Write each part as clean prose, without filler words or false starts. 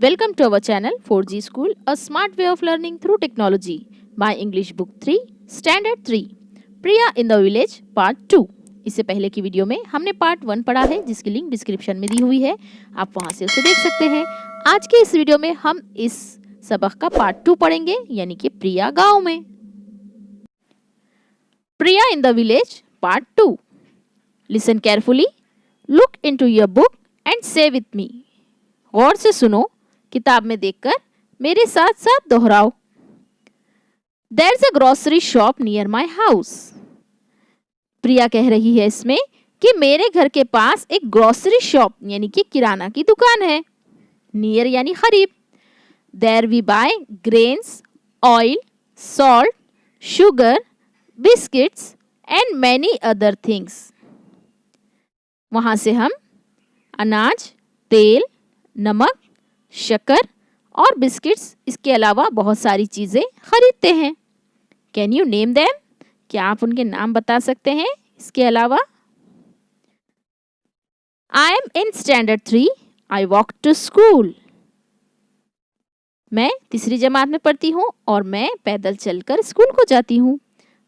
Welcome to our channel 4G School, a smart way of learning through technology. My English Book 3, Standard 3, Priya in the Village, Part 2. इससे पहले की video में हमने part 1 पढ़ा है, जिसकी लिंक डिस्क्रिप्शन में दी हुई है, आप वहां से उसे देख सकते हैं। आज के इस वीडियो में हम इस सबक का पार्ट 2 पढ़ेंगे, यानी कि प्रिया गांव में। Priya in the village, part 2। Listen carefully, look into your book and say with me. गौर से सुनो, किताब में देखकर मेरे साथ साथ दोहराओ। There's a grocery shop near my house. प्रिया कह रही है इसमें कि मेरे घर के पास एक ग्रोसरी शॉप यानी कि किराना की दुकान है। नियर यानी करीब। There we buy grains, oil, salt, sugar, biscuits and many other things. वहां से हम अनाज, तेल, नमक, शक्कर और बिस्किट्स, इसके अलावा बहुत सारी चीजें खरीदते हैं। Can you name them? क्या आप उनके नाम बता सकते हैं इसके अलावा? I am in standard 3, I walk to school. मैं तीसरी जमात में पढ़ती हूँ और मैं पैदल चलकर स्कूल को जाती हूँ।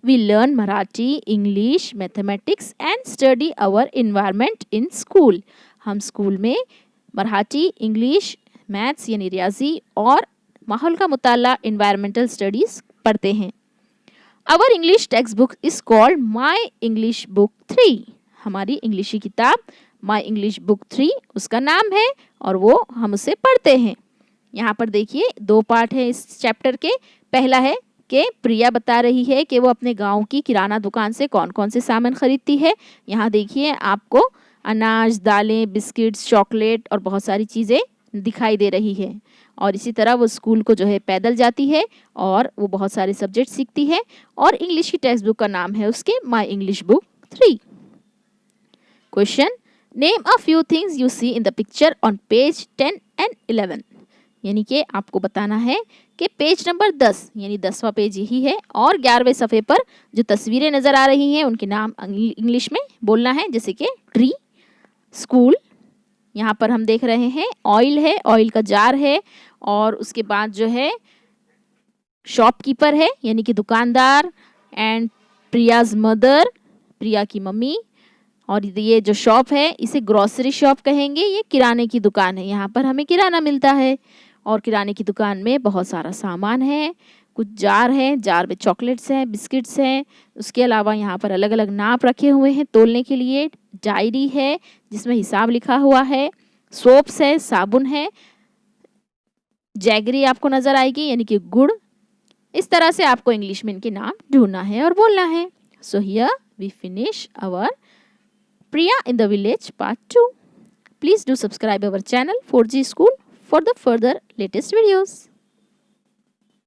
We learn Marathi, English, mathematics and study our environment in school. हम स्कूल में मराठी, इंग्लिश, मैथ्स यानी रियाजी और माहौल का मुताला, इन्वायरमेंटल स्टडीज पढ़ते हैं। Our English text book is called my English book 3। हमारी इंग्लिश की किताब माई इंग्लिश बुक 3 उसका नाम है और वो हम उसे पढ़ते हैं। यहाँ पर देखिए 2 पार्ट है इस चैप्टर के। पहला है कि प्रिया बता रही है कि वो अपने गांव की किराना दुकान से कौन कौन से सामान खरीदती है। यहाँ देखिए आपको अनाज, दालें, बिस्किट्स, चॉकलेट और बहुत सारी चीज़ें दिखाई दे रही है। और इसी तरह वो स्कूल को जो है पैदल जाती है और वो बहुत सारे सब्जेक्ट सीखती है। और इंग्लिश की टेक्स्ट बुक का नाम है उसके my English book 3। Question, name a few things you see in the picture on page 10 and 11। यानी कि आपको बताना है कि पेज नंबर 10 यानी 10वां पेज यही है और 11वें सफ़े पर जो तस्वीरें नज़र आ रही हैं उनके नाम इंग्लिश में बोलना है, जैसे कि ट्री, स्कूल। यहाँ पर हम देख रहे हैं ऑयल है, ऑयल का जार है और उसके बाद जो है शॉपकीपर है यानी कि दुकानदार, एंड प्रियाज मदर, प्रिया की मम्मी। और ये जो शॉप है इसे ग्रोसरी शॉप कहेंगे, ये किराने की दुकान है। यहाँ पर हमें किराना मिलता है और किराने की दुकान में बहुत सारा सामान है। कुछ जार है, जार में चॉकलेट्स हैं, बिस्किट्स हैं। उसके अलावा यहाँ पर अलग अलग नाप रखे हुए हैं तोलने के लिए। डायरी है जिसमें हिसाब लिखा हुआ है, सोप्स है, साबुन है, जैगरी आपको नज़र आएगी यानी कि गुड़। इस तरह से आपको इंग्लिश में इनके नाम ढूंढना है और बोलना है। So here we finish our Priya in the village part 2. Please do subscribe our channel 4G School for the further latest videos.